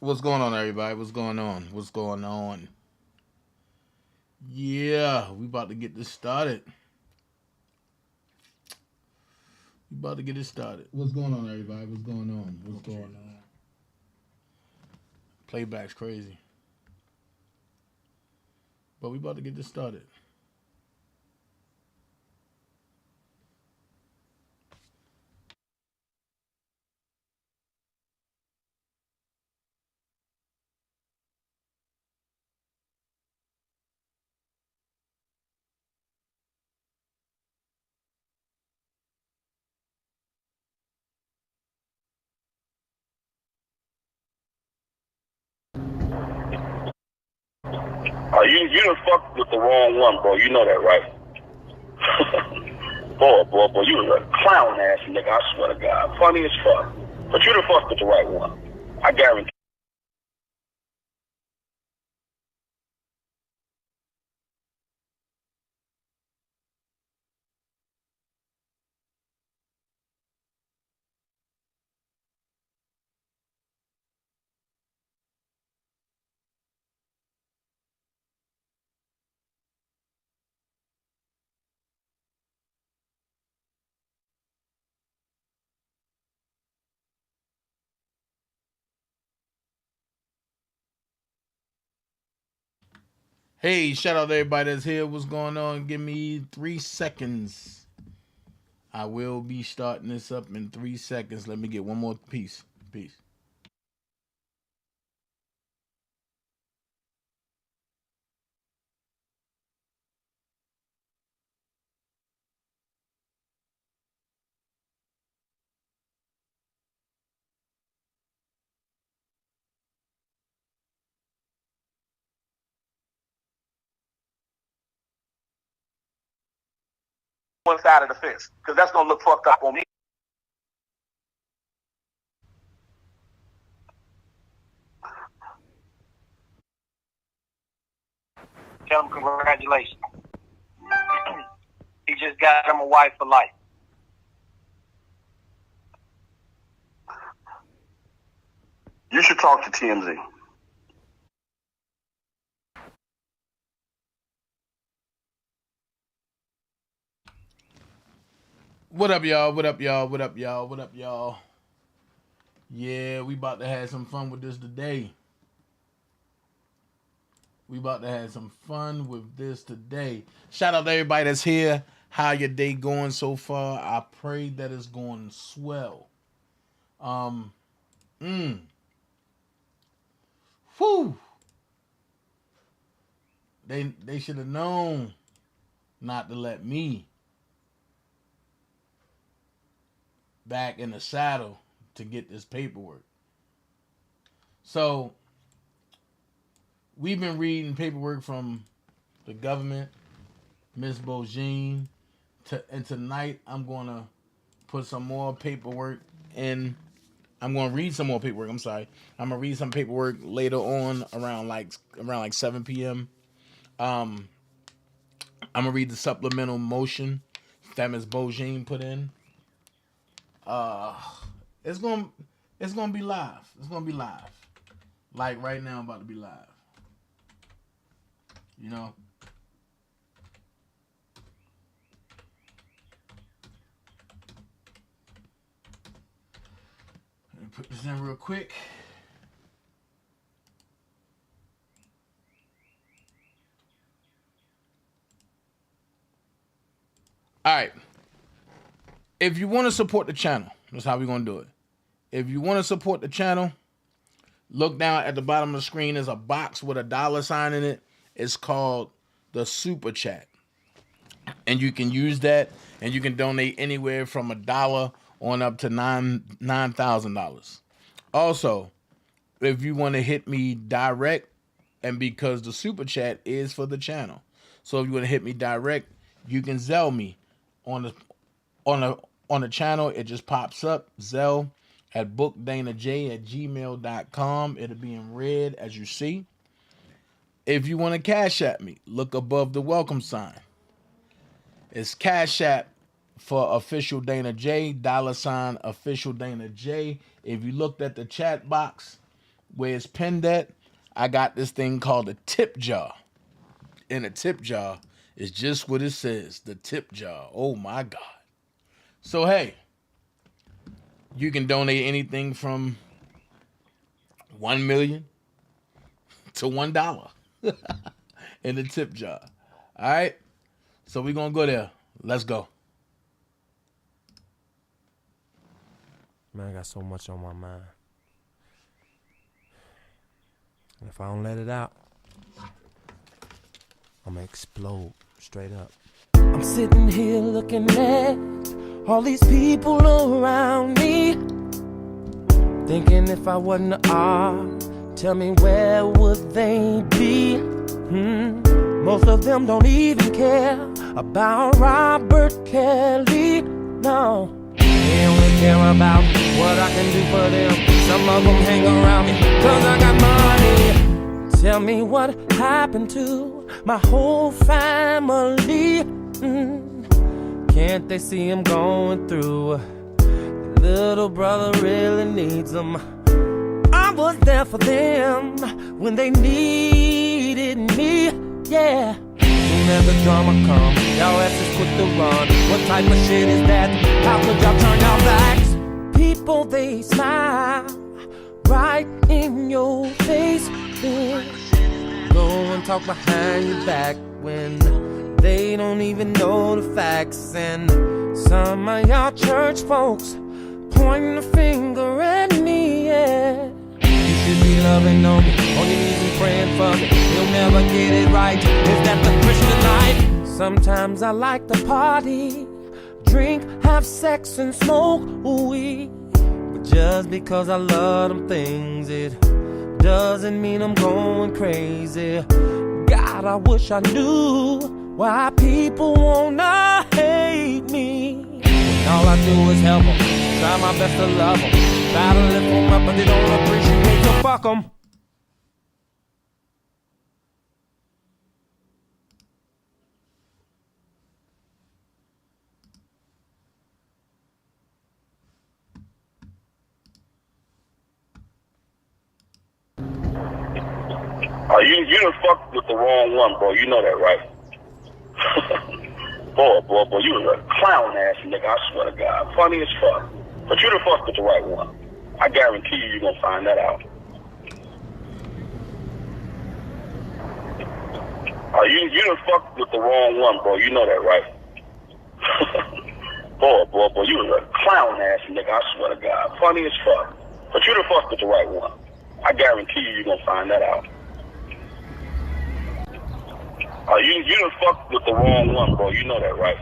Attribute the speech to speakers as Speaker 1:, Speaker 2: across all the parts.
Speaker 1: What's going on, everybody? What's going on? What's going on? Yeah, we about to get this started. We about to get it started. What's going on, everybody? What's going on? What's going on? Playback's crazy, but we about to get this started.
Speaker 2: You done fucked with the wrong one, bro. You know that, right? boy, you was a clown ass nigga. I swear to God, funny as fuck. But you done fucked with the right one. I guarantee.
Speaker 1: Hey, shout out to everybody that's here. What's going on? Give me 3 seconds. I will be starting this up in 3 seconds. Let me get one more piece. Peace.
Speaker 2: One side of the fence, because that's gonna look fucked up on me. Tell him congratulations. He just got him a wife for life. You should talk to TMZ.
Speaker 1: What up, y'all? What up, y'all? What up, y'all? What up, y'all? Yeah, we about to have some fun with this today. We about to have some fun with this today. Shout out to everybody that's here. How your day going so far? I pray that it's going swell. Um, mm, whew. They should have known not to let me back in the saddle to get this paperwork. So we've been reading paperwork from the government, Miss Bogine, and tonight I'm gonna put some more paperwork in. I'm gonna read some more paperwork. I'm sorry. I'm gonna read some paperwork later on around like 7 p.m. Um, I'm gonna read the supplemental motion that Ms. Bogine put in. Uh, it's gonna it's gonna be live. It's gonna be live. Like right now, I'm about to be live. You know. Let me put this in real quick. All right. If you want to support the channel, that's how we're gonna do it. If you want to support the channel, look down at the bottom of the screen. There's a box with a $sign in it. It's called the Super Chat. And you can use that and you can donate anywhere from $1 on up to $9,000. Also, if you want to hit me direct, and because the Super Chat is for the channel. So if you want to hit me direct, you can Zelle me on the channel. It just pops up, Zelle at bookdanajay@gmail.com. It'll be in red as you see. If you want to cash at me, look above the welcome sign. It's Cash App for official DanaJay, $official DanaJay. If you looked at the chat box, where it's pinned at, I got this thing called a tip jar. And a tip jar is just what it says, the tip jar. Oh my God. So hey, you can donate anything from $1 million to $1 in the tip jar. All right. So we're gonna go there. Let's go.
Speaker 3: Man, I got so much on my mind. And if I don't let it out, I'm gonna explode straight up. I'm sitting here looking at all these people around me, thinking if I wasn't an art, tell me where would they be? Most of them don't even care about Robert Kelly. No, they only care about what I can do for them. Some of them hang around me 'cause I got money. Tell me what happened to my whole family. Can't they see him going through? Little brother really needs them. I was there for them when they needed me. Yeah. Soon as the drama come, y'all asses quick to run. What type of shit is that? How could y'all turn y'all backs? People, they smile right in your face, then go and talk behind your back when they don't even know the facts. And some of y'all church folks pointing the finger at me, yeah. You should be loving on me, on your knees and praying for me. You'll never get it right. Is that the Christian life? Sometimes I like to party, drink, have sex and smoke weed. But just because I love them things, it doesn't mean I'm going crazy. God, I wish I knew why people wanna hate me. And all I do is help them, try my best to love them, try to lift them up, but they don't appreciate me, so fuck them.
Speaker 2: You done fucked with the wrong one, bro. You know that, right? boy, you was a clown ass nigga, I swear to God. Funny as fuck. But you done fucked with the right one. I guarantee you gonna find that out. You done fucked with the wrong one, bro. You know that, right? boy, you was a clown ass nigga, I swear to God. Funny as fuck. But you done fucked with the right one. I guarantee you gonna find that out. You done fucked with the wrong one, bro. You know that, right?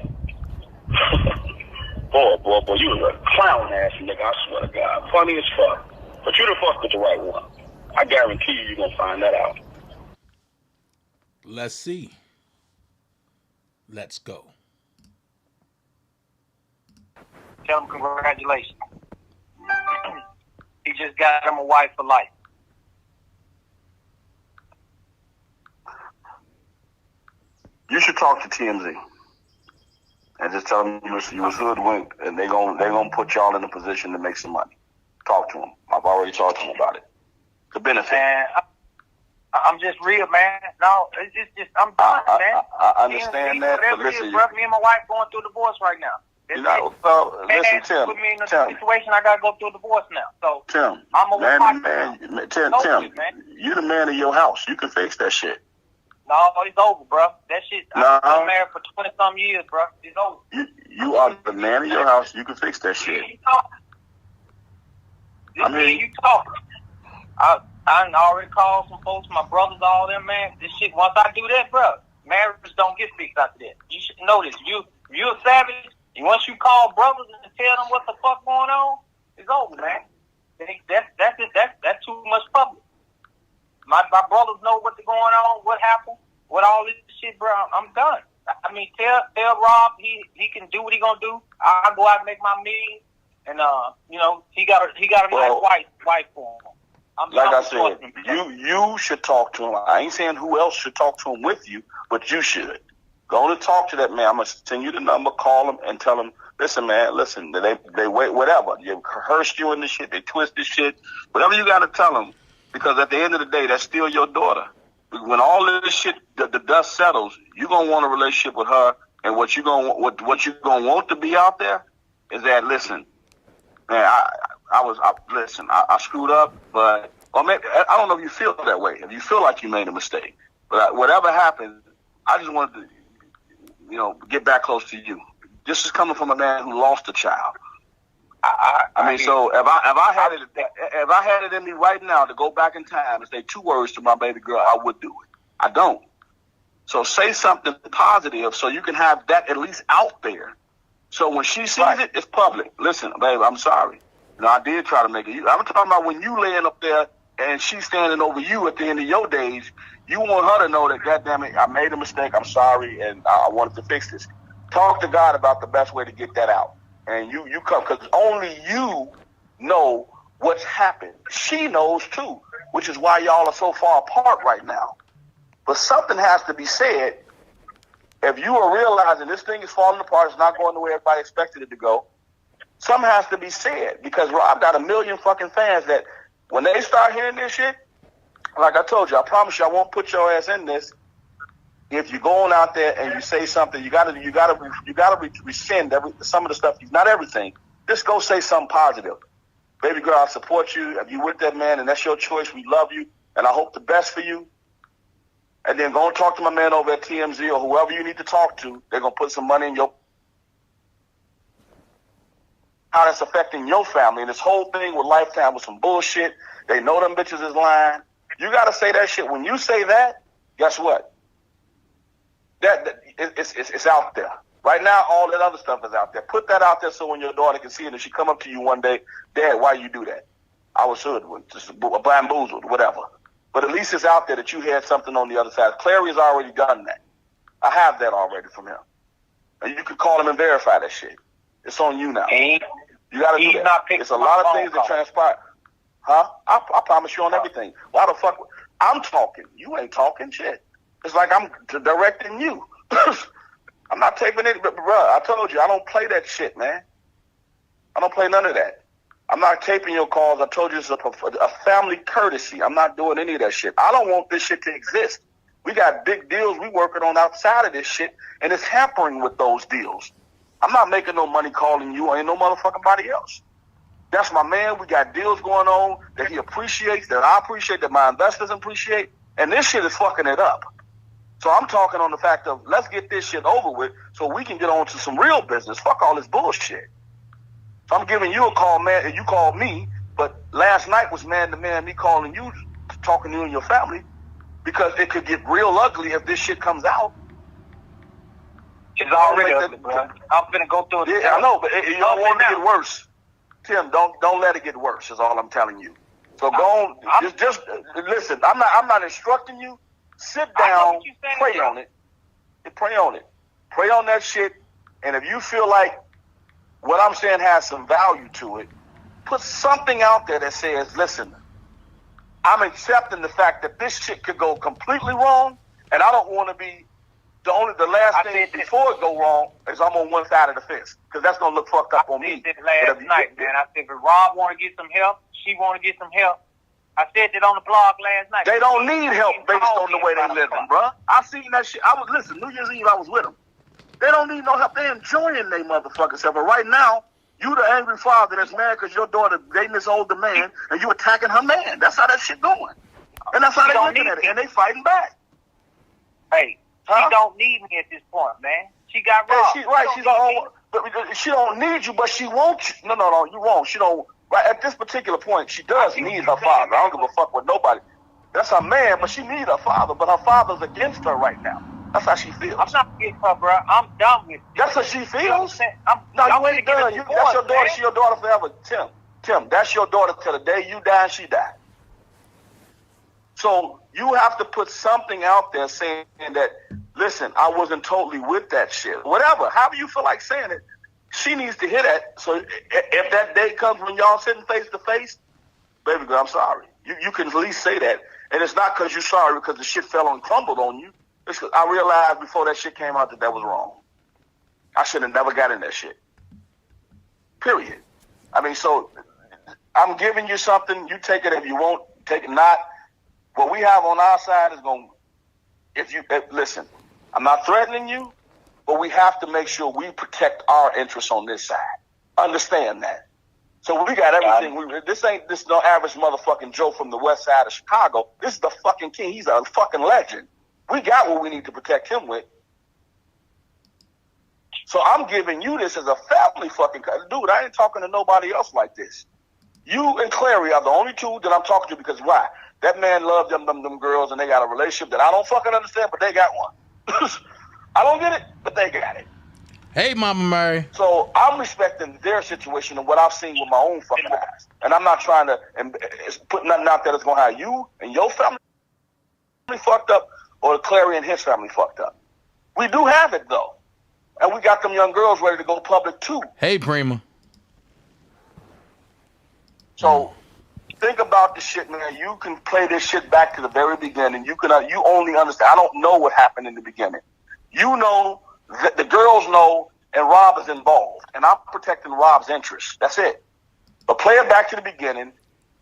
Speaker 2: boy, you was a clown ass nigga, I swear to God. Funny as fuck. But you done fucked with the right one. I guarantee you gonna find that out.
Speaker 1: Let's see. Let's go.
Speaker 4: Tell him congratulations. He just got him a wife for life.
Speaker 2: You should talk to TMZ and just tell them you was hoodwinked, and they gonna put y'all in a position to make some money. Talk to them. I've already talked to them about it. The benefit.
Speaker 4: Man, I'm just real, man. No, it's just I'm done, man.
Speaker 2: I understand that, but listen,
Speaker 4: me and my wife going through a divorce right now.
Speaker 2: Listen, Tim.
Speaker 4: Put me in a situation I gotta go through a divorce now. So
Speaker 2: Tim,
Speaker 4: I'm a
Speaker 2: Tim, you the man of your house. You can fix that shit.
Speaker 4: No, it's over, bro. That shit. I've been married for 20-some years, bro. It's over.
Speaker 2: You are the man of your house. You can fix that shit.
Speaker 4: You talk. I already called some folks, my brothers, all them, man. This shit. Once I do that, bro, marriage don't get fixed after that. You should know this. You're a savage. And once you call brothers and tell them what the fuck going on, it's over, man. That's it. That's too much public. My brothers know what's going on, what happened, what all this shit, bro. I'm done. I mean, tell Rob he can do what he gonna do. I'll go out and make my million, and he got a nice wife for him.
Speaker 2: I said, you should talk to him. I ain't saying who else should talk to him with you, but you should. Go on and talk to that man. I'm gonna send you the number, call him, and tell him, listen, man, they wait, whatever. They curse you in this shit, they twist this shit, whatever you gotta tell him. Because at the end of the day, that's still your daughter. When all this shit, the dust settles, you're gonna want a relationship with her, and what you gonna want to be out there is that, listen, man, I screwed up, but or maybe I don't know if you feel that way. If you feel like you made a mistake, but whatever happened, I just wanted to, get back close to you. This is coming from a man who lost a child. I mean, so if I had it in me right now to go back in time and say 2 words to my baby girl, I would do it. I don't. So say something positive so you can have that at least out there. So when she sees it, it's public. Listen, babe, I'm sorry. I did try to make it. I'm talking about when you laying up there and she's standing over you at the end of your days. You want her to know that, goddamn it, I made a mistake. I'm sorry, and I wanted to fix this. Talk to God about the best way to get that out. And you come, because only you know what's happened. She knows too, which is why y'all are so far apart right now. But something has to be said. If you are realizing this thing is falling apart, it's not going the way everybody expected it to go, something has to be said. Because Rob got a million fucking fans that when they start hearing this shit, like I told you, I promise you I won't put your ass in this. If you're going out there and you say something, you gotta rescind some of the stuff. Not everything. Just go say something positive. Baby girl, I support you. If you with that man and that's your choice, we love you and I hope the best for you. And then go and talk to my man over at TMZ or whoever you need to talk to. They're gonna put some money in your how that's affecting your family. And this whole thing with Lifetime was some bullshit. They know them bitches is lying. You gotta say that shit. When you say that, guess what? It's out there. Right now, all that other stuff is out there. Put that out there so when your daughter can see it and she come up to you one day, Dad, why you do that? I was hoodwinked, just bamboozled, whatever. But at least it's out there that you had something on the other side. Clary's already done that. I have that already from him. And you can call him and verify that shit. It's on you now. You got to do that. It's a lot of things that transpire. Huh? I promise you on everything. Why the fuck? I'm talking. You ain't talking shit. It's like I'm directing you. I'm not taping it, but bro, I told you, I don't play that shit, man. I don't play none of that. I'm not taping your calls. I told you it's a family courtesy. I'm not doing any of that shit. I don't want this shit to exist. We got big deals we working on outside of this shit, and it's hampering with those deals. I'm not making no money calling you. I ain't no motherfucking body else. That's my man. We got deals going on that he appreciates, that I appreciate, that my investors appreciate, and this shit is fucking it up. So I'm talking on the fact of let's get this shit over with so we can get on to some real business. Fuck all this bullshit. So I'm giving you a call, man, and you called me, but last night was man-to-man, me calling you, talking to you and your family, because it could get real ugly if this shit comes out.
Speaker 4: It's already ugly, bro. I'm finna go through it.
Speaker 2: Yeah, I know, but you don't want it to get worse. Tim, don't let it get worse, is all I'm telling you. So go on, just listen, I'm not instructing you. Sit down, pray on it. Pray on it. Pray on that shit. And if you feel like what I'm saying has some value to it, put something out there that says, listen, I'm accepting the fact that this shit could go completely wrong, and I don't want to be the last thing before it go wrong is I'm on one side of the fence, because that's going to look fucked up on me.
Speaker 4: I said last night, man. I said, if Rob want to get some help, she want to get some help. I said that on the blog last night.
Speaker 2: They don't need help based on the way they living, bro. I seen that shit. Listen, New Year's Eve I was with them. They don't need no help. They enjoying their motherfucking self. But right now, you the angry father that's mad because your daughter dating this older man and you attacking her man. That's how that shit going. And that's how they looking at it. And they fighting back.
Speaker 4: Hey, she don't need me at this point, man. She got robbed.
Speaker 2: But she don't need you, but she wants you. No, you won't. She don't. Right at this particular point, she does need her father. I don't give a fuck with nobody. That's her man, but she needs her father. But her father's against her right now. That's how she feels.
Speaker 4: I'm not against her, bro. I'm done with it.
Speaker 2: That's how she feels.
Speaker 4: You
Speaker 2: ain't done. That's your daughter. She your daughter forever. Tim, that's your daughter till the day you die and she die. So you have to put something out there saying that, listen, I wasn't totally with that shit. Whatever. However you feel like saying it. She needs to hear that. So if that day comes when y'all sitting face to face, baby girl, I'm sorry. You can at least say that. And it's not because you're sorry because the shit fell and crumbled on you. It's 'cause I realized before that shit came out that was wrong. I should have never got in that shit. Period. I mean, so I'm giving you something. You take it if you want What we have on our side is going. Listen, I'm not threatening you, but we have to make sure we protect our interests on this side. Understand that. So we got everything. This no average motherfucking Joe from the west side of Chicago. This is the fucking king. He's a fucking legend. We got what we need to protect him with. So I'm giving you this as a family fucking dude. I ain't talking to nobody else like this. You and Clary are the only two that I'm talking to because why? That man loved them girls and they got a relationship that I don't fucking understand, but they got one. I don't get it, but they got it.
Speaker 1: Hey, Mama Mary.
Speaker 2: So I'm respecting their situation and what I've seen with my own fucking eyes. And I'm not trying to put nothing out there that's going to have you and your family fucked up or Clary and his family fucked up. We do have it, though. And we got them young girls ready to go public, too.
Speaker 1: Hey, Prima.
Speaker 2: So think about this shit, man. You can play this shit back to the very beginning. You only understand. I don't know what happened in the beginning. You know that the girls know, and Rob is involved, and I'm protecting Rob's interests. That's it. But play it back to the beginning,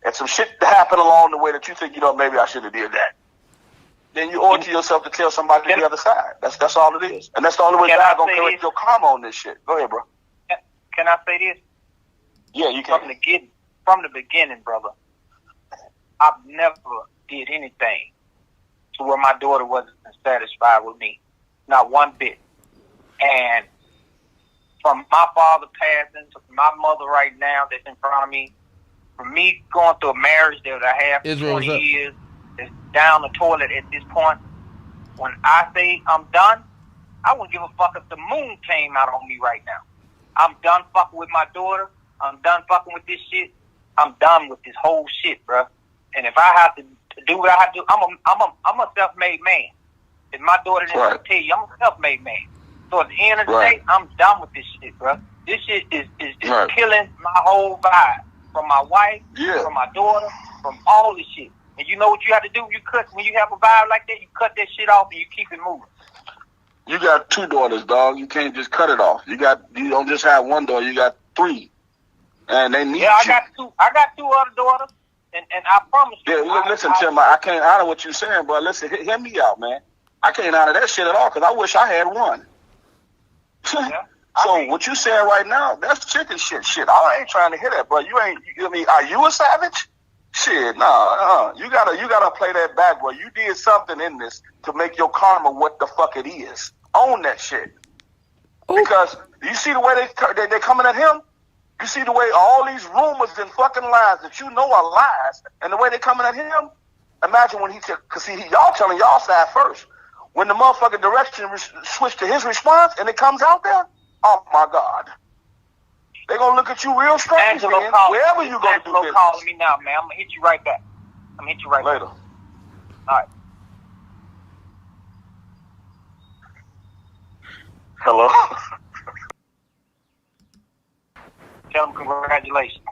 Speaker 2: and some shit happened along the way that you think, maybe I should have did that. Then you owe it to yourself to tell somebody on the other side. That's all it is, and that's the only way God gonna correct your karma on this shit. Go ahead, bro.
Speaker 4: Can I say this?
Speaker 2: Yeah, you can.
Speaker 4: From the beginning, brother, I've never did anything to where my daughter wasn't satisfied with me. Not one bit. And from my father passing to my mother right now that's in front of me, from me going through a marriage that I have for 20 years, that's down the toilet at this point, when I say I'm done, I wouldn't give a fuck if the moon came out on me right now. I'm done fucking with my daughter. I'm done fucking with this shit. I'm done with this whole shit, bro. And if I have to do what I have to do, I'm a self-made man. If my daughter didn't tell you, I'm a self-made man. So at the end of the day, I'm done with this shit, bro. This shit is killing my whole vibe. From my wife, from my daughter, from all this shit. And you know what you have to do? When you have a vibe like that, you cut that shit off and you keep it moving.
Speaker 2: You got 2 daughters, dog. You can't just cut it off. You don't just have 1 daughter. You got 3. And they need
Speaker 4: I got 2 other daughters, and I promise you.
Speaker 2: Yeah, listen, Tim, I can't honor what you're saying, but listen, hear me out, man. I can't honor that shit at all because I wish I had 1. So what you saying right now, that's chicken shit. I ain't trying to hear that, bro. Are you a savage? Shit, nah. You gotta play that back, bro. You did something in this to make your karma what the fuck it is. Own that shit. Because you see the way they're coming at him. You see the way all these rumors and fucking lies that you know are lies, and the way they're coming at him. Imagine when y'all telling y'all side first. When the motherfucking direction switch to his response and it comes out there, oh my God, they gonna look at you real strange, man. Wherever you gonna do business.
Speaker 4: Calling me now, man. I'm gonna hit you right back.
Speaker 2: Later.
Speaker 4: All right.
Speaker 2: Hello.
Speaker 4: Tell them congratulations.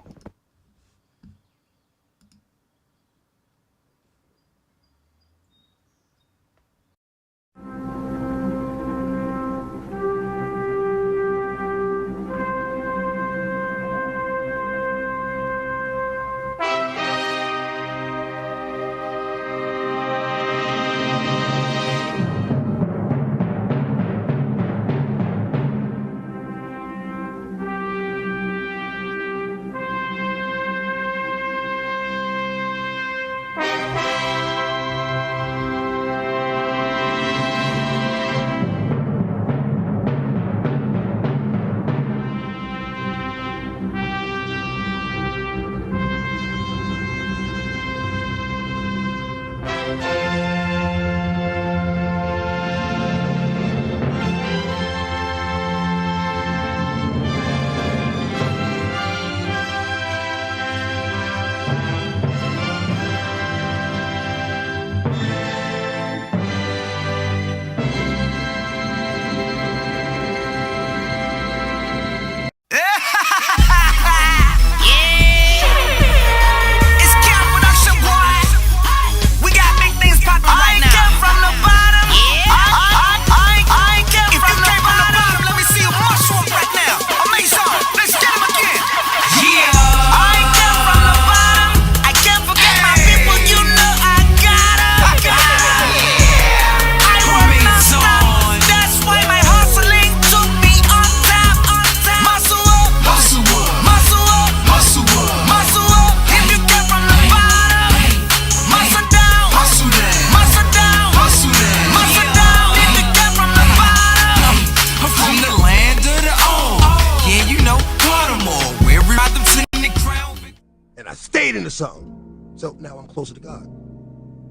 Speaker 5: stayed into something. So now I'm closer to God.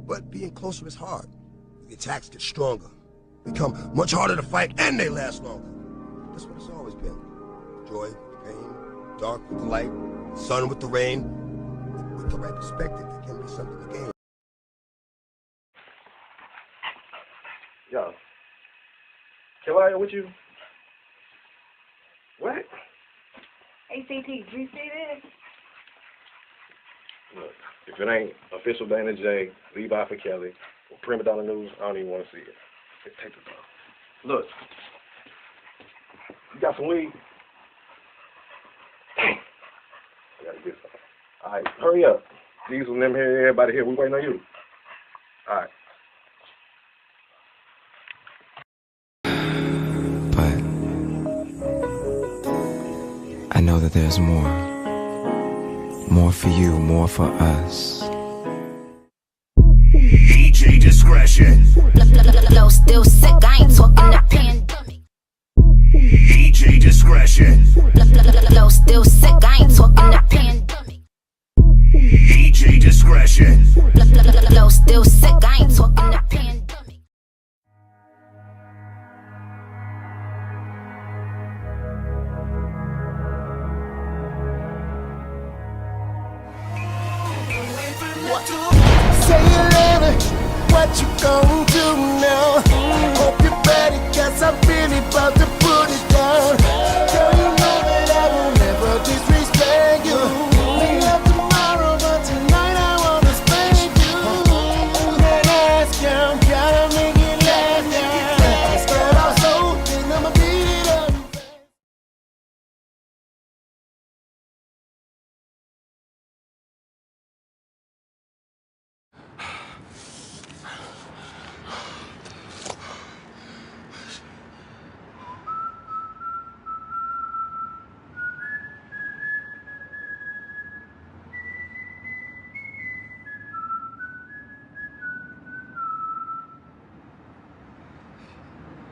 Speaker 5: But being closer is hard. The attacks get stronger, become much harder to fight, and they last longer. That's what it's always been. Joy, pain, dark with the light, sun with the rain. With the right perspective, there can be something to gain.
Speaker 6: Yo, can I with you? What?
Speaker 7: ACT, did you see this?
Speaker 6: Look, if it ain't official DanaJay, Levi for Kelly, or Prima Donna News, I don't even want to see it. Just take this off. Look, you got some weed? I gotta get some. All right, hurry up. These and them here, everybody here, we waiting on you. All right.
Speaker 3: But I know that there's more. More for you, more for us.
Speaker 8: DJ discretion.
Speaker 9: Flow still sick, I ain't talking to pandemic.
Speaker 8: DJ discretion.
Speaker 9: Flow still sick, I ain't talking to pandemic.
Speaker 8: DJ discretion.
Speaker 9: Flow still sick, I ain't talking to pandemic.
Speaker 3: Say it louder, what you gon' do now? Hope you're ready, cause I'm really about to put it down. Girl, you know that I will never disrespect you. We love tomorrow, but tonight I wanna spank you. That ass count, gotta make it last now. Spread our soul, and I'ma beat it up.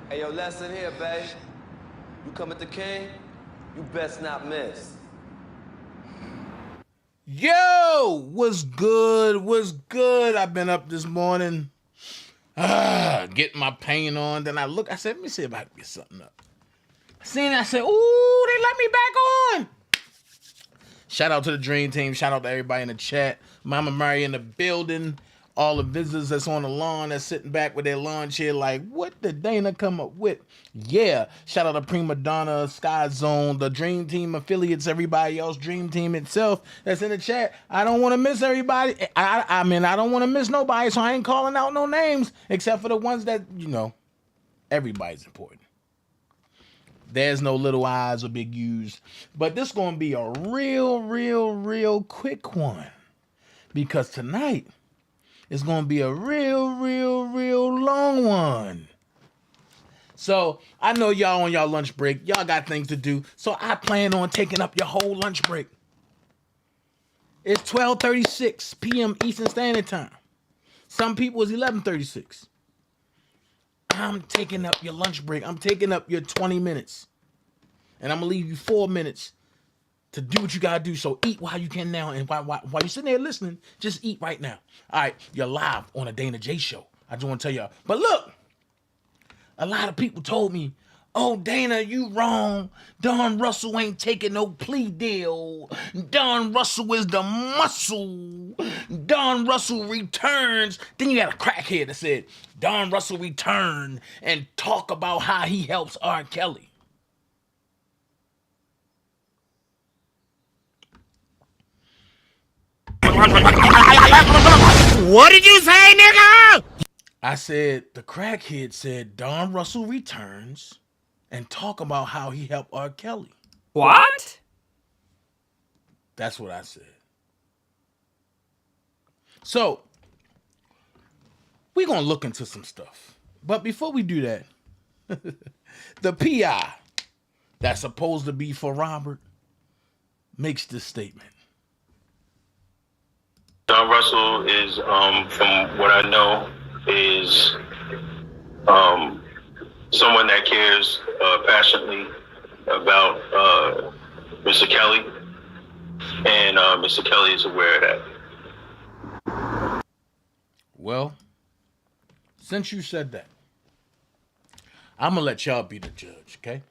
Speaker 10: Hey, yo, lesson here, babe. You come at the king, you best not miss.
Speaker 1: Yo, what's good? What's good? I've been up this morning, getting my paint on. Then I said, let me see if I can get something up. I said, ooh, they let me back on. Shout out to the Dream Team. Shout out to everybody in the chat. Mama Mary in the building. All the visitors that's on the lawn that's sitting back with their lawn chair like, what did Dana come up with? Yeah. Shout out to Prima Donna, Sky Zone, the Dream Team affiliates, everybody else, Dream Team itself that's in the chat. I don't want to miss everybody. I don't want to miss nobody, so I ain't calling out no names except for the ones that, everybody's important. There's no little I's or big U's. But this going to be a real quick one. Because tonight, it's going to be a real long one. So, I know y'all on y'all lunch break. Y'all got things to do. So, I plan on taking up your whole lunch break. It's 12:36 p.m. Eastern Standard Time. Some people it's 11:36. I'm taking up your lunch break. I'm taking up your 20 minutes. And I'm going to leave you 4 minutes to do what you got to do. So eat while you can now. And while you're sitting there listening, just eat right now. All right, you're live on a DanaJay show. I just want to tell y'all. But look, a lot of people told me, oh, Dana, you wrong. Don Russell ain't taking no plea deal. Don Russell is the muscle. Don Russell returns. Then you had a crackhead that said, Don Russell return and talk about how he helps R. Kelly.
Speaker 8: What did you say, nigga?
Speaker 1: I said, the crackhead said, Don Russell returns and talk about how he helped R. Kelly.
Speaker 11: What?
Speaker 1: That's what I said. So, we're going to look into some stuff. But before we do that, the PI that's supposed to be for Robert makes this statement.
Speaker 12: Don Russell is, from what I know, is someone that cares passionately about Mr. Kelly. and Mr. Kelly is aware of that.
Speaker 1: Well, since you said that, I'm gonna let y'all be the judge, okay?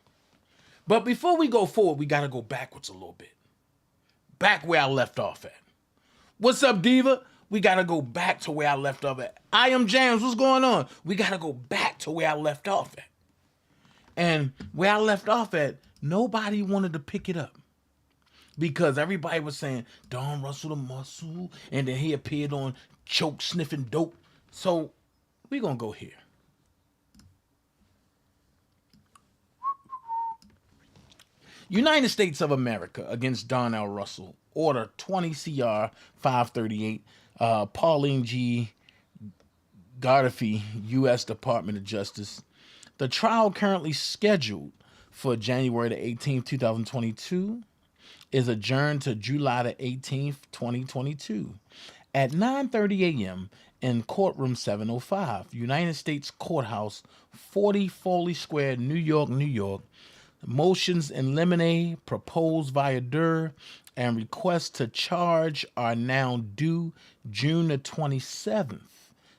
Speaker 1: But before we go forward, we gotta go backwards a little bit. Back where I left off at. What's up, Diva? We gotta go back to where I left off at. I am James, what's going on? We gotta go back to where I left off at. And where I left off at, nobody wanted to pick it up. Because everybody was saying, Don Russell the Muscle, and then he appeared on Choke Sniffing Dope. So, we gonna go here. United States of America against Donell Russell, Order 20 CR 538, Pauline G. Gardefee, U.S. Department of Justice. The trial currently scheduled for January the 18th, 2022, is adjourned to July the 18th, 2022, at 9:30 a.m. in courtroom 705, United States Courthouse, 40 Foley Square, New York, New York. Motions in limine, proposed via dur, and requests to charge are now due June the 27th,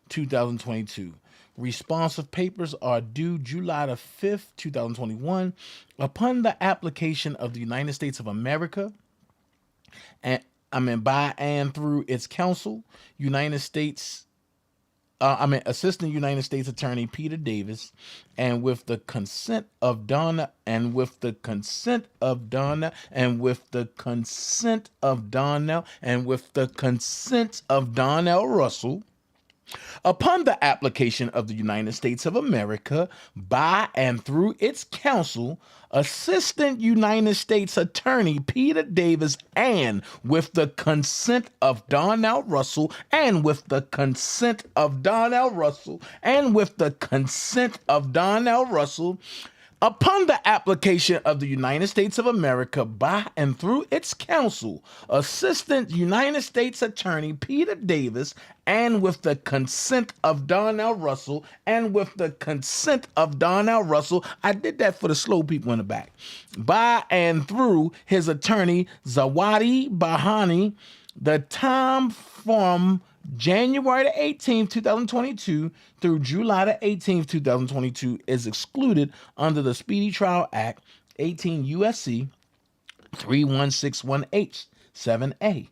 Speaker 1: 2022. Responsive papers are due July the 5th, 2021. Upon the application of the United States of America, by and through its counsel, Assistant United States Attorney Peter Davis, and with the consent of Donell Russell, upon the application of the United States of America by and through its counsel, Assistant United States Attorney Peter Davis, and with the consent of Donell Russell, upon the application of the United States of America by and through its counsel, Assistant United States Attorney Peter Davis, and with the consent of Donell Russell, I did that for the slow people in the back, by and through his attorney Zawadi Bahani, the time from January the 18th, 2022 through July the 18th, 2022 is excluded under the Speedy Trial Act, 18 U.S.C. 31618 7A.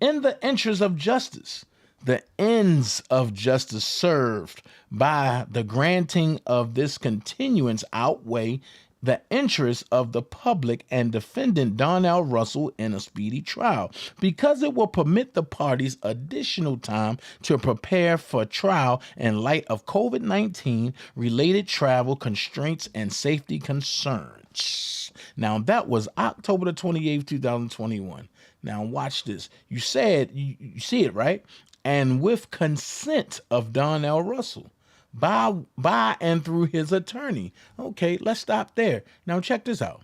Speaker 1: In the interest of justice, the ends of justice served by the granting of this continuance outweigh the interest of the public and defendant Donell Russell in a speedy trial, because it will permit the parties additional time to prepare for trial in light of COVID-19 related travel constraints and safety concerns. Now, that was October the 28th, 2021. Now, watch this. You said, you see it, right? And with consent of Donell Russell. By and through his attorney. Okay, let's stop there. Now check this out.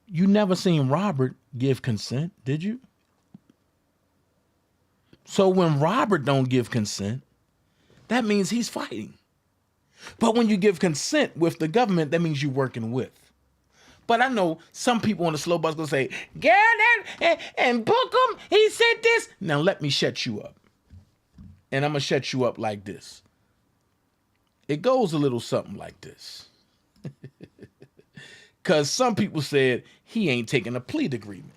Speaker 1: You never seen Robert give consent, did you? So when Robert don't give consent, that means he's fighting. But when you give consent with the government, that means you're working with. But I know some people on the slow bus gonna say, "Get it and book him. He said this." Now let me shut you up. And I'm going to shut you up like this. It goes a little something like this. Because some people said he ain't taking a plea agreement.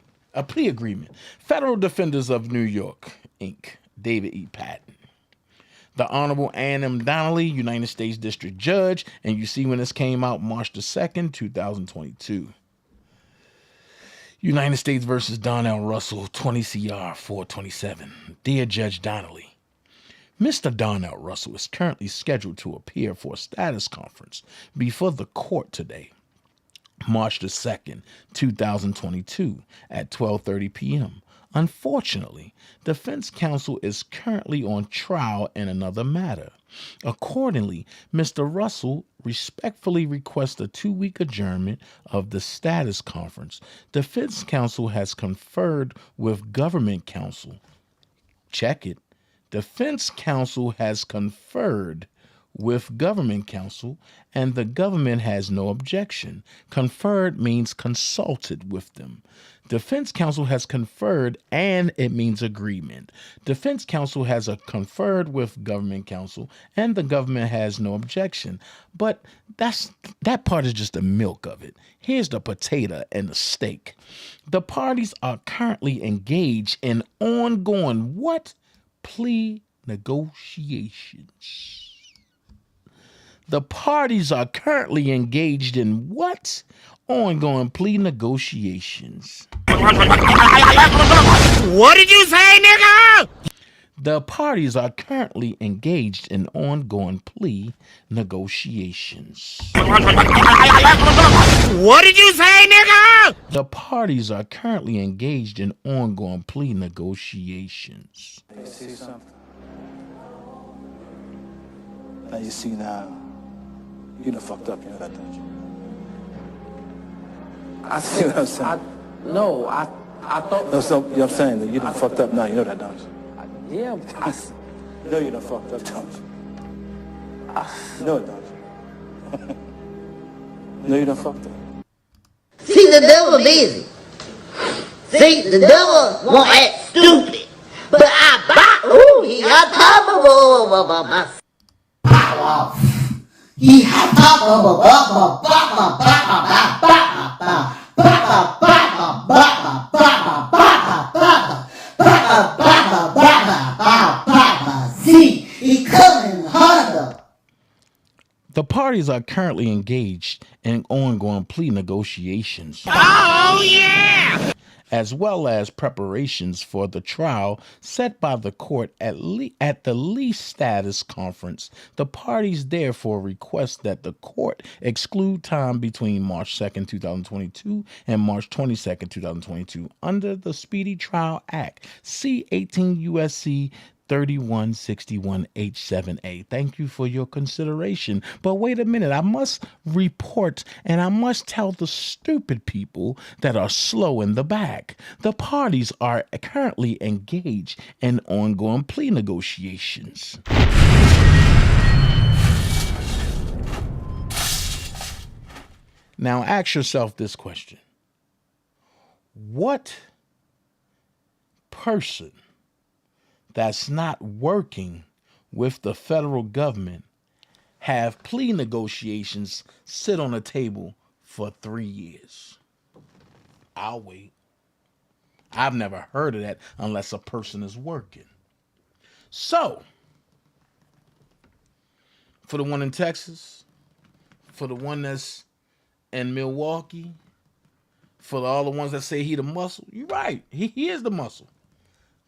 Speaker 1: Federal Defenders of New York, Inc., David E. Patton. The Honorable Ann M. Donnelly, United States District Judge. And you see when this came out, March the 2nd, 2022. United States versus Donell Russell, 20 CR 427. Dear Judge Donnelly, Mr. Donell Russell is currently scheduled to appear for a status conference before the court today, March the 2nd, 2022 at 12:30 p.m. Unfortunately, defense counsel is currently on trial in another matter. Accordingly, Mr. Russell respectfully requests a 2-week adjournment of the status conference. Defense counsel has conferred with government counsel. Check it. Defense counsel has conferred with government counsel, and the government has no objection. Conferred means consulted with them. Defense counsel has conferred, and it means agreement. Defense counsel has conferred with government counsel, and the government has no objection. But that part is just the milk of it. Here's the potato and the steak. The parties are currently engaged in ongoing what? Plea negotiations. The parties are currently engaged in what? Ongoing plea negotiations.
Speaker 8: What did you say, nigga?
Speaker 1: The parties are currently engaged in ongoing plea negotiations.
Speaker 8: What did you say, nigga?
Speaker 1: The parties are currently engaged in ongoing plea negotiations.
Speaker 11: You see something? Now you see now. You done fucked up, you know that, don't you? I see what I'm saying. I thought... No, so, you know what I'm saying? That you done fucked up now, you know that, don't you?
Speaker 13: Yeah,
Speaker 11: No, you done fucked up, don't you? No, don't you? No, you done fucked up.
Speaker 14: See, the devil busy. See, the devil won't act stupid. But he got top of my power. He had top of See, he coming harder.
Speaker 1: The parties are currently engaged in ongoing plea negotiations.
Speaker 8: Oh, yeah!
Speaker 1: As well as preparations for the trial set by the court at the least status conference. The parties therefore request that the court exclude time between March 2nd, 2022 and March 22nd, 2022 under the Speedy Trial Act. See 18 U.S.C. 3161 H7A. Thank you for your consideration. But wait a minute, I must report and I must tell the stupid people that are slow in the back. The parties are currently engaged in ongoing plea negotiations. Now ask yourself this question. What person that's not working with the federal government have plea negotiations sit on a table for 3 years? I'll wait. I've never heard of that unless a person is working. So, for the one in Texas, for the one that's in Milwaukee, for all the ones that say he the muscle, you're right. He is the muscle.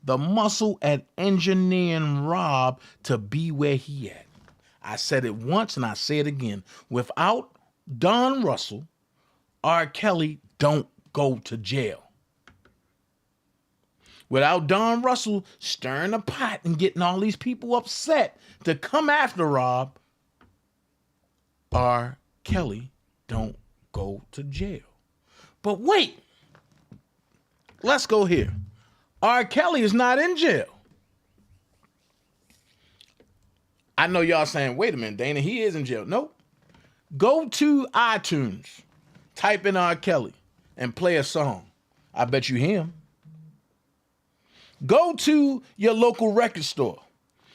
Speaker 1: The muscle at engineering Rob to be where he at. I said it once and I say it again. Without Don Russell, R. Kelly don't go to jail. Without Don Russell stirring the pot and getting all these people upset to come after Rob, R. Kelly don't go to jail. But wait, let's go here. R. Kelly is not in jail. I know y'all saying, wait a minute, Dana, he is in jail. Nope. Go to iTunes, type in R. Kelly, and play a song. I bet you him. Go to your local record store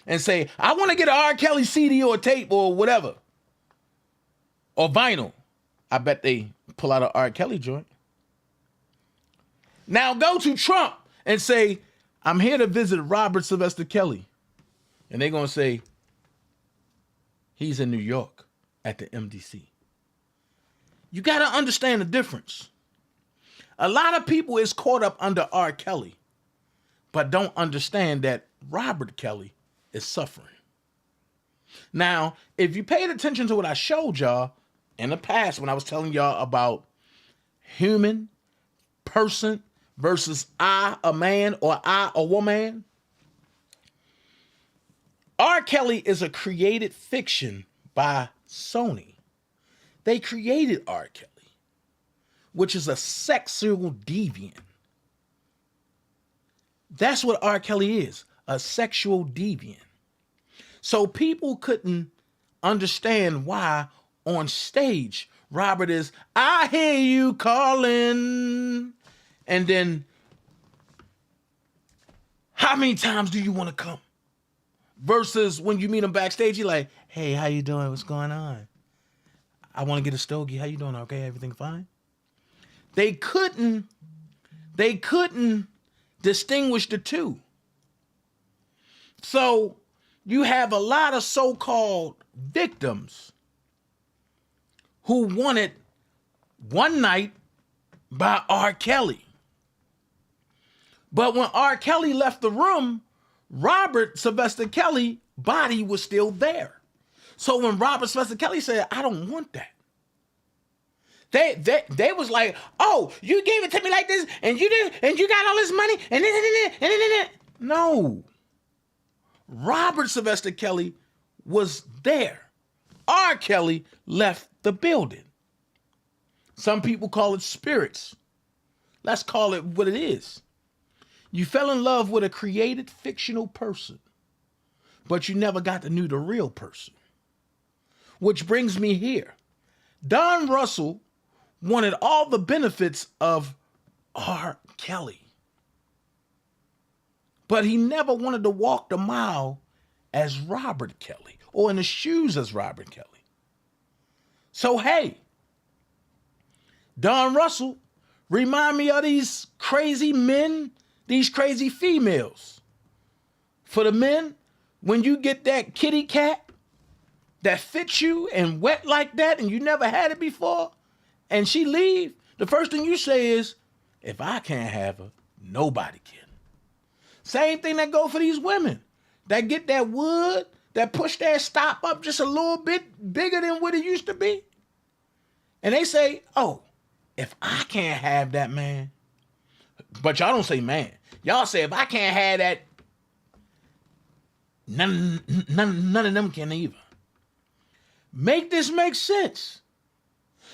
Speaker 1: and say, I want to get an R. Kelly CD or tape or whatever, or vinyl. I bet they pull out an R. Kelly joint. Now go to Trump and say, I'm here to visit Robert Sylvester Kelly. And they're going to say, he's in New York at the MDC. You got to understand the difference. A lot of people is caught up under R. Kelly, but don't understand that Robert Kelly is suffering. Now, if you paid attention to what I showed y'all in the past when I was telling y'all about human, person, versus I, a man, or I, a woman. R. Kelly is a created fiction by Sony. They created R. Kelly, which is a sexual deviant. That's what R. Kelly is, a sexual deviant. So people couldn't understand why on stage Robert is, I hear you calling. And then, how many times do you want to come? Versus when you meet him backstage, you're like, hey, how you doing? What's going on? I want to get a stogie. How you doing? Okay, everything fine? They couldn't distinguish the two. So you have a lot of so-called victims who wanted one night by R. Kelly. But when R. Kelly left the room, Robert Sylvester Kelly's body was still there. So when Robert Sylvester Kelly said, I don't want that, they was like, oh, you gave it to me like this, and you did, and you got all this money, and then. No. Robert Sylvester Kelly was there. R. Kelly left the building. Some people call it spirits. Let's call it what it is. You fell in love with a created fictional person, but you never got to know the real person. Which brings me here. Don Russell wanted all the benefits of R. Kelly, but he never wanted to walk the mile as Robert Kelly or in the shoes as Robert Kelly. So, hey, Don Russell, remind me of these crazy men, these crazy females. For the men, when you get that kitty cat that fits you and wet like that and you never had it before, and she leave, the first thing you say is, if I can't have her, nobody can. Same thing that go for these women that get that wood, that push their stop up just a little bit bigger than what it used to be. And they say, oh, if I can't have that man, but y'all don't say man. Y'all say, if I can't have that, none of them can either. Make this make sense.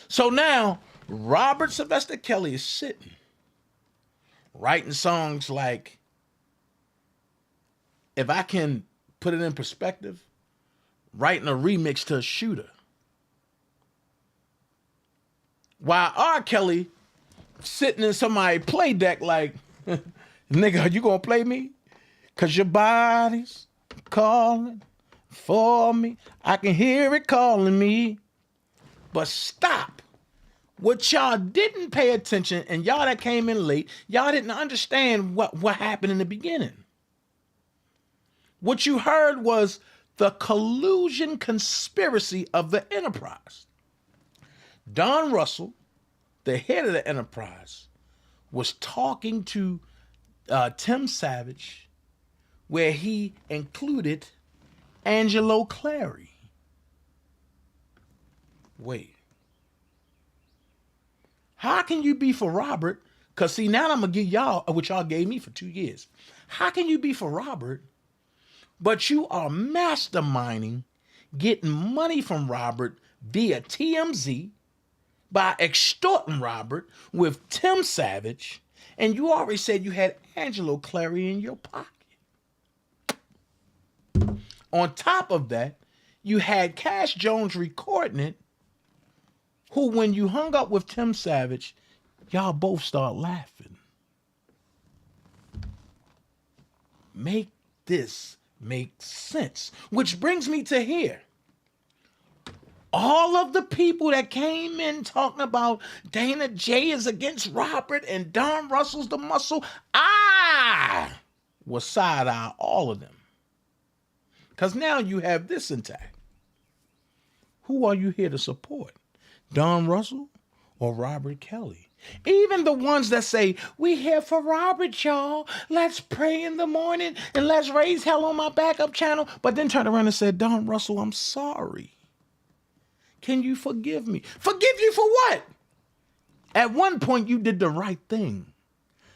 Speaker 1: So now, Robert Sylvester Kelly is sitting, writing songs like, if I can put it in perspective, writing a remix to a shooter. While R. Kelly sitting in somebody's play deck like, nigga, you gonna play me? Cause your body's calling for me. I can hear it calling me. But stop. What y'all didn't pay attention, and y'all that came in late, y'all didn't understand what happened in the beginning. What you heard was the collusion conspiracy of the enterprise. Don Russell, the head of the enterprise, was talking to Tim Savage, where he included Angelo Clary. Wait. How can you be for Robert? Because see, now I'm going to give y'all what y'all gave me for 2 years. How can you be for Robert, but you are masterminding getting money from Robert via TMZ by extorting Robert with Tim Savage, and you already said you had Angelo Clary in your pocket. On top of that, you had Cash Jones recording it, who, when you hung up with Tim Savage, y'all both start laughing. Make this make sense. Which brings me to here. All of the people that came in talking about DanaJay is against Robert and Don Russell's the muscle, I will side-eye all of them. Because now you have this intact. Who are you here to support? Don Russell or Robert Kelly? Even the ones that say, we here for Robert, y'all. Let's pray in the morning and let's raise hell on my backup channel. But then turn around and said, Don Russell, I'm sorry. Can you forgive me? Forgive you for what? At one point, you did the right thing.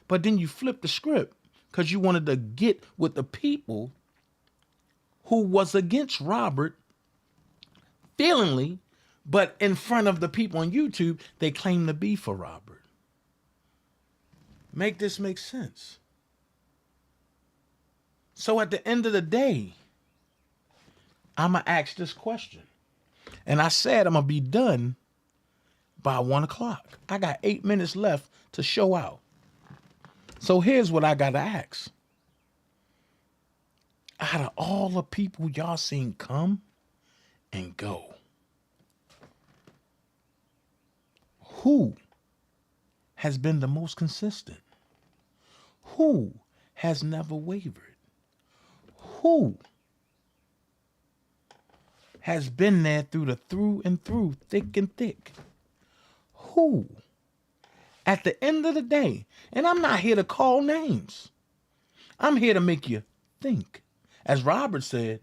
Speaker 1: But then you flipped the script because you wanted to get with the people who was against Robert feelingly, but in front of the people on YouTube, they claim to be for Robert. Make this make sense. So at the end of the day, I'm going to ask this question. And I said I'm going to be done by 1 o'clock. I got 8 minutes left to show out. So here's what I got to ask. Out of all the people y'all seen come and go, who has been the most consistent? Who has never wavered? Who has been there through and through, thick and thick? Who? At the end of the day, and I'm not here to call names. I'm here to make you think. As Robert said,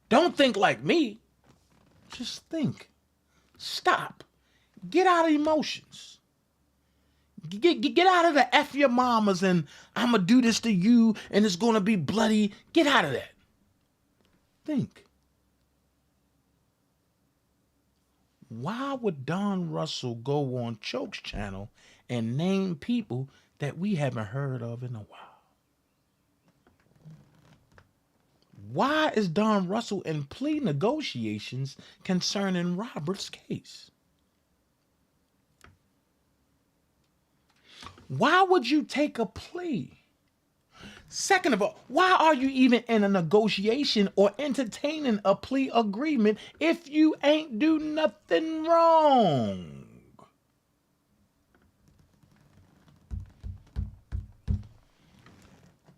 Speaker 1: don't think like me. Just think. Stop. Get out of emotions. Get out of the F your mamas and I'm going to do this to you and it's going to be bloody. Get out of that. Think. Why would Don Russell go on Choke's channel and name people that we haven't heard of in a while? Why is Don Russell in plea negotiations concerning Robert's case? Why would you take a plea? Second of all, why are you even in a negotiation or entertaining a plea agreement if you ain't do nothing wrong?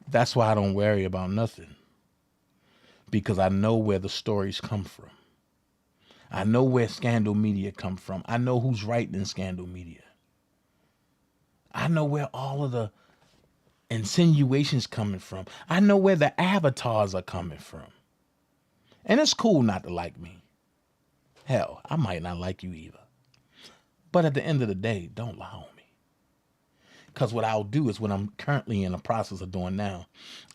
Speaker 1: That's why I don't worry about nothing. Because I know where the stories come from. I know where Scandal Media come from. I know who's writing in Scandal Media. I know where all of the insinuations coming from. I know where the avatars are coming from. And it's cool not to like me. Hell, I might not like you either. But at the end of the day, don't lie on me. Because what I'll do is what I'm currently in the process of doing now,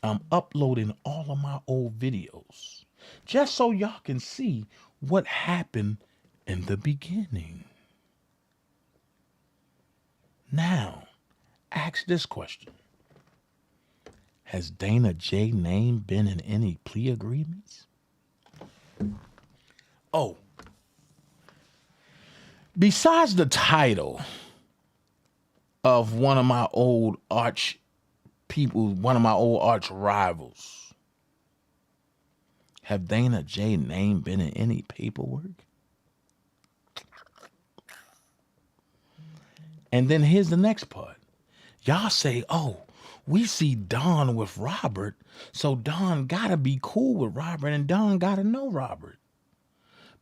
Speaker 1: I'm uploading all of my old videos just so y'all can see what happened in the beginning. Now, ask this question. Has DanaJay name been in any plea agreements? Oh, besides the title of one of my old arch people, one of my old arch rivals, have DanaJay name been in any paperwork? And then here's the next part. Y'all say, oh, we see Don with Robert, so Don gotta be cool with Robert and Don gotta know Robert.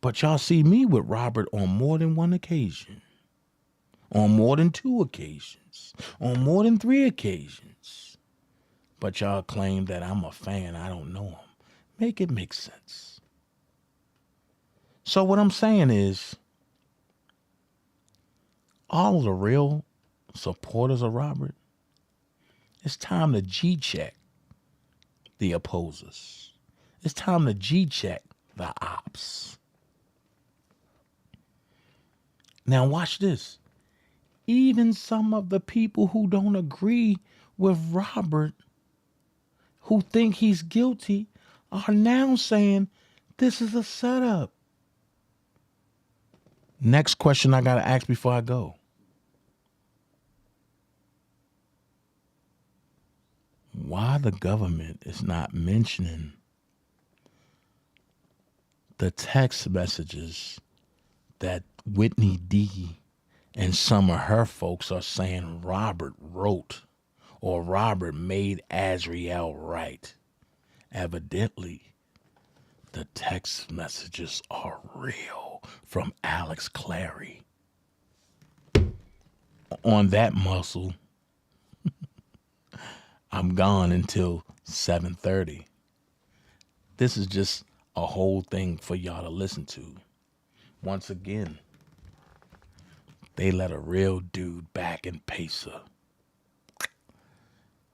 Speaker 1: But y'all see me with Robert on more than one occasion, on more than 2 occasions, on more than 3 occasions. But y'all claim that I'm a fan, I don't know him. Make it make sense. So what I'm saying is, all of the real supporters of Robert, it's time to G-check the opposers. It's time to G-check the ops. Now watch this. Even some of the people who don't agree with Robert, who think he's guilty, are now saying this is a setup. Next question I got to ask before I go. Why the government is not mentioning the text messages that Whitney D and some of her folks are saying Robert wrote or Robert made Azriel write? Evidently, the text messages are real from Alex Clary. On that muscle, I'm gone until 7:30. This is just a whole thing for y'all to listen to. Once again, they let a real dude back in Pesa.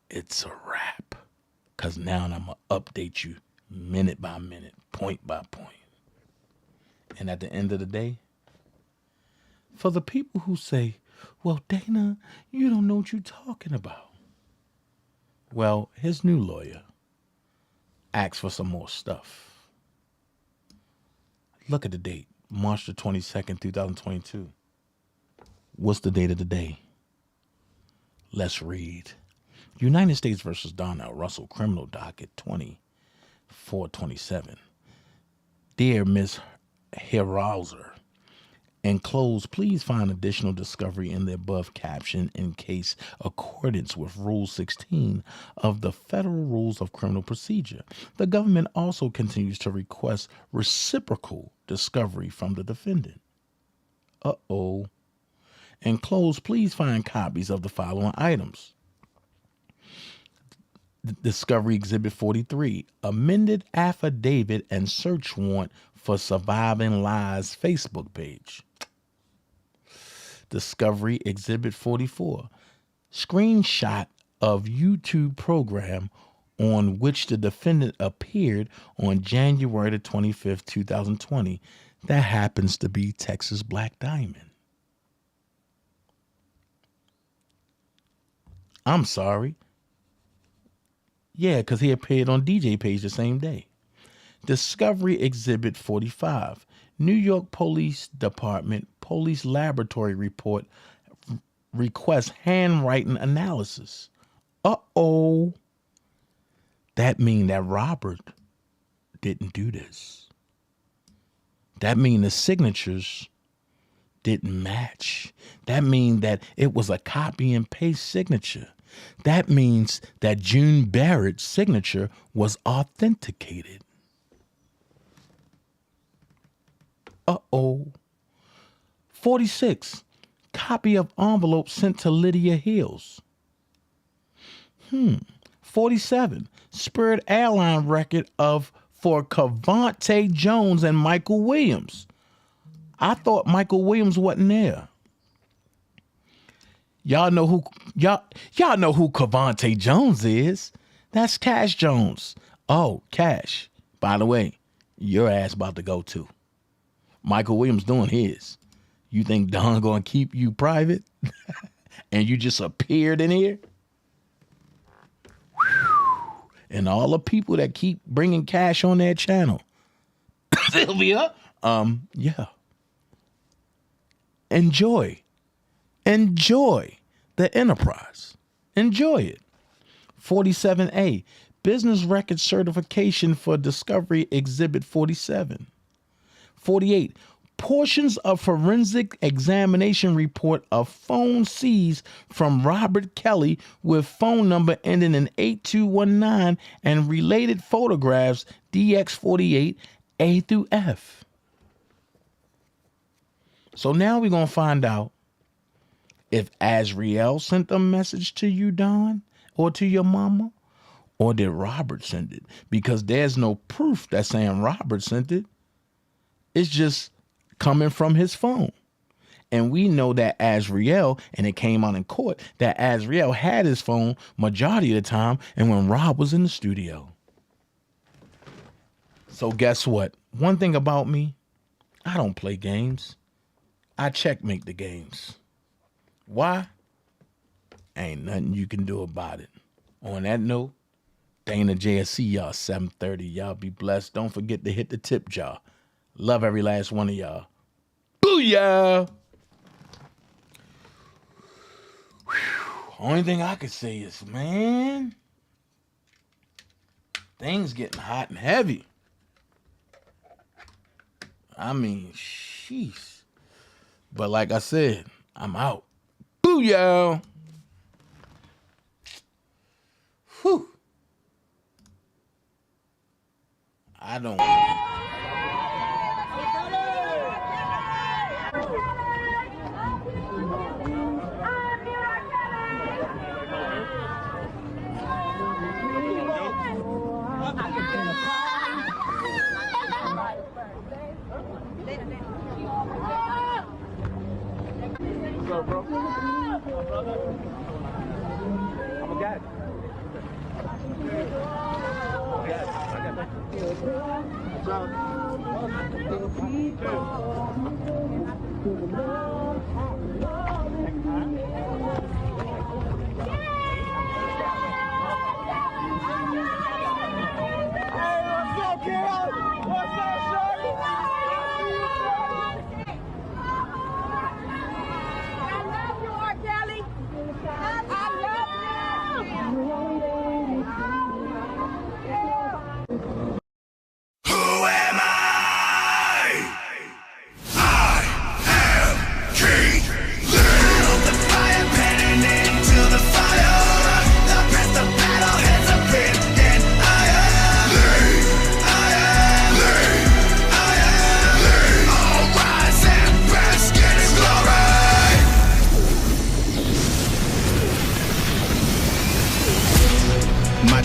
Speaker 1: It's a wrap. Because now I'm going to update you minute by minute, point by point. And at the end of the day, for the people who say, well, Dana, you don't know what you're talking about. Well, his new lawyer asked for some more stuff. Look at the date, March the 22nd, 2022. What's the date of the day? Let's read. United States versus Donell, Russell, criminal docket 2427. Dear Miss Herauser, enclosed, please find additional discovery in the above caption in case accordance with Rule 16 of the Federal Rules of Criminal Procedure. The government also continues to request reciprocal discovery from the defendant. Uh-oh. Enclosed, please find copies of the following items. Discovery Exhibit 43, amended affidavit and search warrant for Surviving Lies Facebook page. Discovery Exhibit 44, screenshot of YouTube program on which the defendant appeared on January the 25th, 2020. That happens to be Texas Black Diamond. I'm sorry. Yeah, because he appeared on DJ page the same day. Discovery Exhibit 45, New York Police Department Police Laboratory Report requests handwriting analysis. Uh-oh. That mean that Robert didn't do this. That mean the signatures didn't match. That mean that it was a copy and paste signature. That means that June Barrett's signature was authenticated. Uh-oh. 46, copy of envelope sent to Lydia Hills. 47, Spirit Airline record for Cavante Jones and Michael Williams. I thought Michael Williams wasn't there. Y'all know who Cavante Jones is. That's Cash Jones. Oh, Cash. By the way, your ass about to go too. Michael Williams doing his. You think Don gonna keep you private? And you just appeared in here? And all the people that keep bringing Cash on their channel. Sylvia? Yeah. Enjoy the enterprise. Enjoy it. 47A, business record certification for Discovery Exhibit 47. 48, portions of forensic examination report of phone seized from Robert Kelly with phone number ending in 8219 and related photographs DX48 A through F. So now we're going to find out if Azriel sent a message to you, Don, or to your mama, or did Robert send it? Because there's no proof that's saying Robert sent it. It's just coming from his phone. And we know that Azriel, and it came out in court, that Azriel had his phone majority of the time and when Rob was in the studio. So guess what? One thing about me, I don't play games. I checkmate the games. Why? Ain't nothing you can do about it. On that note, DanaJay, I see y'all 7:30. Y'all be blessed. Don't forget to hit the tip jar. Love every last one of y'all. Booyah! Only thing I could say is, man, things getting hot and heavy. I mean, sheesh. But like I said, I'm out. Booyah! Whew. I don't.
Speaker 6: What's up, bro? I'm a guy. What's up, kid? What's up, shorty?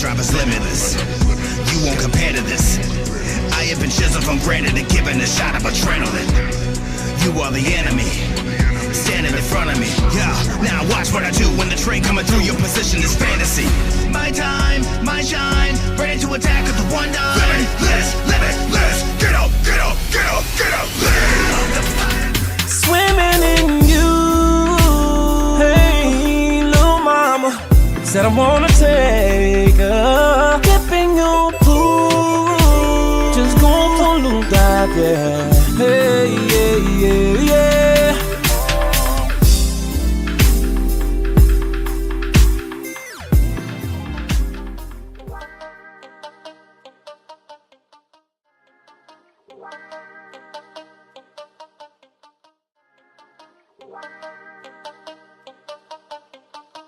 Speaker 13: drive is limitless. You won't compare to this. I have been chiseled from granite and given a shot of adrenaline. You are the enemy, standing in front of me. Yeah, now watch what I do when the train coming through. Your position is fantasy. My time, my shine, ready to attack with the one dime. Limitless, get up, get up, get up, get up.
Speaker 3: Swimming in you. Hey, little mama, said I wanna take a dip in your pool. Just go for a little dive, yeah. Hey, yeah, yeah, yeah.
Speaker 7: Wow.